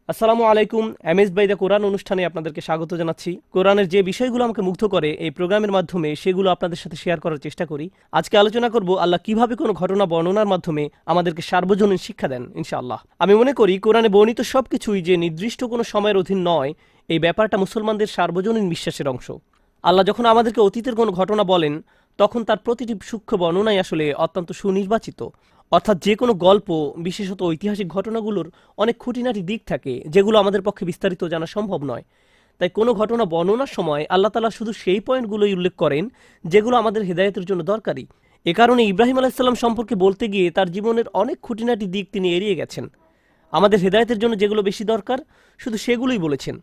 আসসালামু আলাইকুম। MS by the কোরআন অনুষ্ঠানে আপনাদেরকে স্বাগত জানাচ্ছি। কোরআনের যে বিষয়গুলো আমাকে মুগ্ধ করে এই প্রোগ্রামের মাধ্যমে সেগুলো আপনাদের সাথে শেয়ার করার চেষ্টা করি। আজকে আলোচনা করব আল্লাহ কিভাবে কোনো ঘটনা বর্ণনার মাধ্যমে আমাদেরকে সার্বজনীন শিক্ষা দেন ইনশাআল্লাহ। আমি মনে করি কোরআনে বর্ণিত সবকিছুই যে নির্দিষ্ট কোনো সময়ের অধীন নয়, এই ব্যাপারটা মুসলমানদের সার্বজনীন বিশ্বাসের অংশ। আল্লাহ যখন আমাদেরকে অতীতের কোনো ঘটনা বলেন, তখন তার প্রতিটি সূক্ষ্ম বর্ণনাই আসলে অত্যন্ত সুনির্বাচিত। অর্থাৎ যে কোনো গল্প, বিশেষত ঐতিহাসিক ঘটনাগুলোর অনেক খুঁটিনাটি দিক থাকে যেগুলো আমাদের পক্ষে বিস্তারিত জানা সম্ভব নয়। তাই কোনো ঘটনা বর্ণনার সময় আল্লাহ তাআলা শুধু সেই পয়েন্টগুলোই উল্লেখ করেন যেগুলো আমাদের হেদায়েতের জন্য দরকারি। এ কারণে ইব্রাহিম আলাইহিস সম্পর্কে বলতে গিয়ে তার জীবনের অনেক খুঁটিনাটি দিক তিনি এড়িয়ে গেছেন। আমাদের হেদায়েতের জন্য যেগুলো বেশি দরকার শুধু সেগুলোই বলেছেন।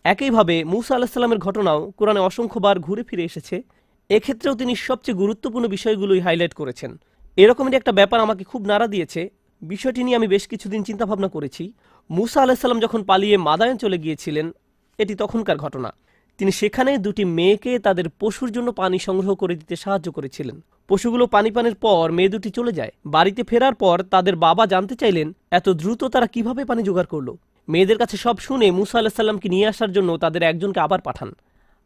একইভাবে মূসা আলাইহিস ঘটনাও কোরআনে অসংখ্যবার ঘুরে ফিরে এসেছে। এক্ষেত্রেও তিনি সবচেয়ে গুরুত্বপূর্ণ বিষয়গুলোই হাইলাইট করেছেন। এরকমের একটা ব্যাপার আমাকে খুব নাড়া দিয়েছে। বিষয়টি নিয়ে আমি বেশ কিছুদিন চিন্তাভাবনা করেছি। মূসা আলাইহিস যখন পালিয়ে মাদায়েন চলে গিয়েছিলেন, এটি তখনকার ঘটনা। তিনি সেখানে দুটি মেয়েকে তাদের পশুর জন্য পানি সংগ্রহ করে দিতে সাহায্য করেছিলেন। পশুগুলো পানি পানের পর মেয়ে দুটি চলে যায়। বাড়িতে ফেরার পর তাদের বাবা জানতে চাইলেন এত দ্রুত তারা কিভাবে পানি জোগাড় করলো। মেয়েদের কাছে সব শুনে মূসা আলাইহিসকে নিয়ে আসার জন্য তাদের একজনকে আবার পাঠান।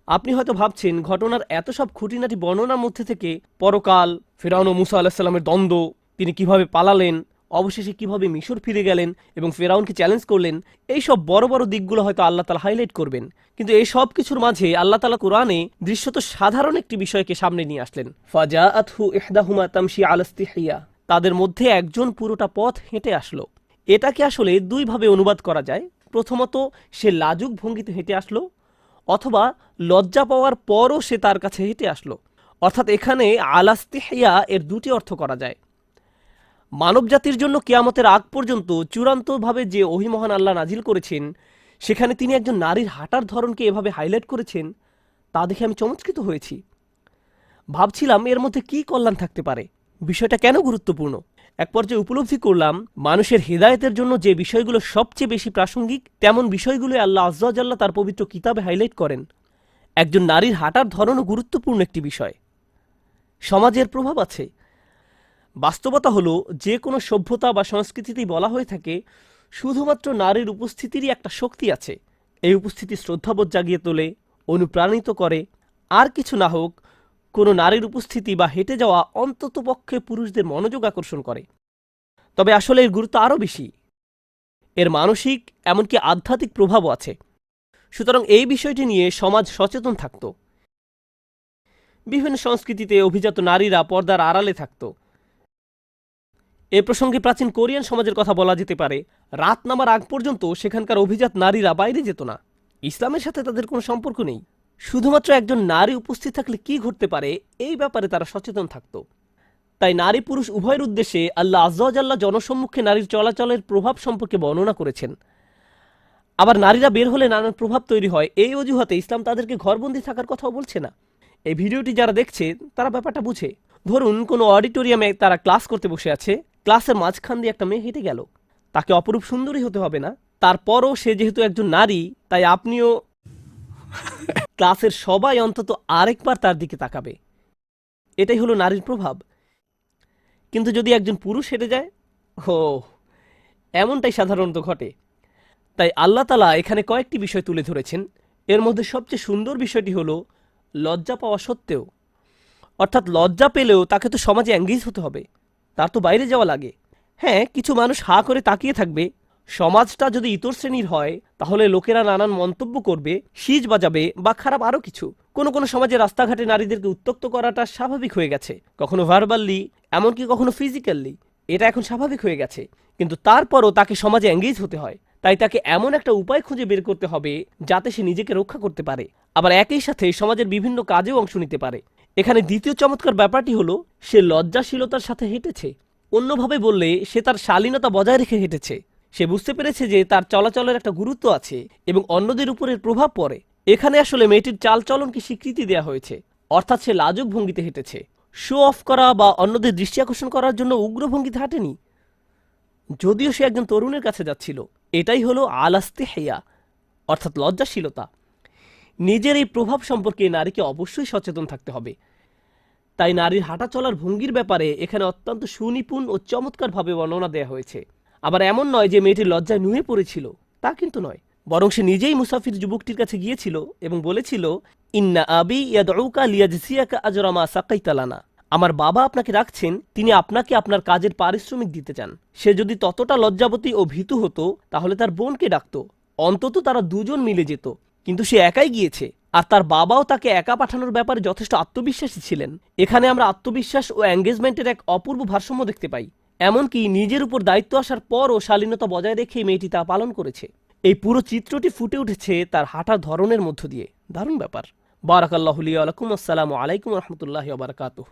আপনি হয়তো ভাবছেন ঘটনার এত সব খুঁটিনাটি বর্ণনার মধ্যে থেকে পরকাল, ফেরাউন ও মূসা আলাহিসাল্লামের দ্বন্দ্ব, তিনি কিভাবে পালালেন, অবশেষে কিভাবে মিশর ফিরে গেলেন এবং ফেরাউনকে চ্যালেঞ্জ করলেন, এই সব বড় বড় দিকগুলো হয়তো আল্লাহ তাআলা হাইলাইট করবেন। কিন্তু এই সব কিছুর মাঝে আল্লাহ তাআলা কোরআনে দৃশ্যত সাধারণ একটি বিষয়কে সামনে নিয়ে আসলেন। ফাজাআতহু ইহদাহুমা তামশি আলা ইসতিহিয়া, তাদের মধ্যে একজন পুরোটা পথ হেঁটে আসলো। এটাকে আসলে দুইভাবে অনুবাদ করা যায়। প্রথমত, সে লাজুক ভঙ্গিতে হেঁটে আসলো, অথবা লজ্জা পাওয়ার পরও সে তার কাছে হেঁটে আসলো। অর্থাৎ এখানে আলাস্তিহিয়া এর দুটি অর্থ করা যায়। মানব জাতির জন্য কিয়ামতের আগ পর্যন্ত চূড়ান্তভাবে যে ওহী মহান আল্লাহ নাজিল করেছেন, সেখানে তিনি একজন নারীর হাঁটার ধরনকে এভাবে হাইলাইট করেছেন, তা দেখে আমি চমৎকৃত হয়েছি। ভাবছিলাম এর মধ্যে কি কল্যাণ থাকতে পারে, বিষয়টা কেন গুরুত্বপূর্ণ। এক পর্যায়ে উপলব্ধি করলাম মানুষের হেদায়েতের জন্য যে বিষয়গুলো সবচেয়ে বেশি প্রাসঙ্গিক, তেমন বিষয়গুলো আল্লাহ আজ্জা ওয়া জাল্লা তার পবিত্র কিতাবে হাইলাইট করেন। একজন নারীর হাঁটার ধরনও গুরুত্বপূর্ণ একটি বিষয়। সমাজের প্রভাব আছে। বাস্তবতা হলো, যে কোনো সভ্যতা বা সংস্কৃতিতেই বলা হয়ে থাকে শুধুমাত্র নারীর উপস্থিতিরই একটা শক্তি আছে। এই উপস্থিতি শ্রদ্ধাবোধ জাগিয়ে তোলে, অনুপ্রাণিত করে। আর কিছু না হোক, কোনো নারীর উপস্থিতি বা হেঁটে যাওয়া অন্ততপক্ষে পুরুষদের মনোযোগ আকর্ষণ করে। তবে আসলে এর গুরুত্ব আরও বেশি। এর মানসিক এমনকি আধ্যাত্মিক প্রভাবও আছে। সুতরাং এই বিষয়টি নিয়ে সমাজ সচেতন থাকত। বিভিন্ন সংস্কৃতিতে অভিজাত নারীরা পর্দার আড়ালে থাকত। এ প্রসঙ্গে প্রাচীন কোরিয়ান সমাজের কথা বলা যেতে পারে। রাত নামার আগ পর্যন্ত সেখানকার অভিজাত নারীরা বাইরে যেত না। ইসলামের সাথে তাদের কোনো সম্পর্ক নেই। শুধুমাত্র একজন নারী উপস্থিত থাকলে কি ঘটতে পারে, এই ব্যাপারে তারা সচেতন থাকত। তাই নারী পুরুষ উভয়ের উদ্দেশ্যে আল্লাহ আজ্জা ওয়া জাল্লা জনসম্মুখে নারীর চলাচলের প্রভাব সম্পর্কে বর্ণনা করেছেন। আবার নারীরা বের হলে নানান প্রভাব তৈরি হয়, এই অজুহাতে ইসলাম তাদেরকে ঘরবন্দি থাকার কথাও বলছে না। এই ভিডিওটি যারা দেখছে তারা ব্যাপারটা বুঝে। ধরুন কোনো অডিটোরিয়ামে তারা ক্লাস করতে বসে আছে, ক্লাসের মাঝখান দিয়ে একটা মেয়ে হেঁটে গেল। তাকে অপরূপ সুন্দরী হতে হবে না, তারপরও সে যেহেতু একজন নারী, তাই আপনিও ক্লাসের সবাই অন্তত আরেকবার তার দিকে তাকাবে। এটাই হলো নারীর প্রভাব। কিন্তু যদি একজন পুরুষ হেঁটে যায়, ও এমনটাই সাধারণত ঘটে। তাই আল্লাহ তাআলা এখানে কয়েকটি বিষয় তুলে ধরেছেন। এর মধ্যে সবচেয়ে সুন্দর বিষয়টি হলো লজ্জা পাওয়া সত্ত্বেও, অর্থাৎ লজ্জা পেলেও তাকে তো সমাজে এঙ্গেজ হতে হবে, তার তো বাইরে যাওয়া লাগে। হ্যাঁ, কিছু মানুষ হা করে তাকিয়ে থাকবে। সমাজটা যদি ইতর শ্রেণীর হয়, তাহলে লোকেরা নানান মন্তব্য করবে, শিজ বাজাবে বা খারাপ আরও কিছু। কোনো কোনো সমাজে রাস্তাঘাটে নারীদেরকে উত্ত্যক্ত করাটা স্বাভাবিক হয়ে গেছে, কখনো ভার্বালি, এমনকি কখনো ফিজিক্যালি। এটা এখন স্বাভাবিক হয়ে গেছে। কিন্তু তারপরও তাকে সমাজে এঙ্গেজ হতে হয়। তাই তাকে এমন একটা উপায় খুঁজে বের করতে হবে যাতে সে নিজেকে রক্ষা করতে পারে, আবার একই সাথে সমাজের বিভিন্ন কাজেও অংশ নিতে পারে। এখানে দ্বিতীয় চমৎকার ব্যাপারটি হলো, সে লজ্জাশীলতার সাথে হেঁটেছে। অন্যভাবে বললে, সে তার শালীনতা বজায় রেখে হেঁটেছে। সে বুঝতে পেরেছে যে তার চলাচলের একটা গুরুত্ব আছে এবং অন্যদের উপরের প্রভাব পড়ে। এখানে আসলে মেয়েটির চালচলনকে স্বীকৃতি দেওয়া হয়েছে, অর্থাৎ সে লাজুক ভঙ্গিতে হেঁটেছে। শো অফ করা বা অন্যদের দৃষ্টি আকর্ষণ করার জন্য উগ্র ভঙ্গিতে হাঁটেনি, যদিও সে একজন তরুণের কাছে যাচ্ছিল। এটাই হলো আলাস্তিহিয়া, অর্থাৎ লজ্জাশীলতা। নিজের এই প্রভাব সম্পর্কে নারীকে অবশ্যই সচেতন থাকতে হবে। তাই নারীর হাঁটা চলার ভঙ্গির ব্যাপারে এখানে অত্যন্ত সুনিপুণ ও চমৎকারভাবে বর্ণনা দেওয়া হয়েছে। আবার এমন নয় যে মেয়েটি লজ্জায় নুয়ে পড়েছিল। তা কিন্তু নয়, বরং সে নিজেই মুসাফির যুবকটির কাছে গিয়েছিল এবং বলেছিল, ইন্না আবি ইয়াদউকা লিয়াজসিয়াকা আজরা মা সাকাইতা লানা। আমার বাবা আপনাকে রাখছেন, তিনি আপনাকে আপনার কাজের পারিশ্রমিক দিতে চান। সে যদি ততটা লজ্জাবতী ও ভীতু হতো তাহলে তার বোনকে ডাকতো, অন্তত তারা দুজন মিলে যেত। কিন্তু সে একাই গিয়েছে, আর তার বাবাও তাকে একা পাঠানোর ব্যাপারে যথেষ্ট আত্মবিশ্বাসী ছিলেন। এখানে আমরা আত্মবিশ্বাস ও এঙ্গেজমেন্টের এক অপূর্ব ভারসাম্য দেখতে পাই। এমনকি নিজের উপর দায়িত্ব আসার পরও শালীনতা বজায় রেখে মেয়েটি তা পালন করেছে। এই পুরো চিত্রটি ফুটে উঠেছে তার হাঁটার ধরনের মধ্য দিয়ে। দারুণ ব্যাপার। বারাকাল্লাহু লি ওয়া লাকুম। আসসালামু আলাইকুম ওয়া রাহমাতুল্লাহি ওয়া বারাকাতুহু।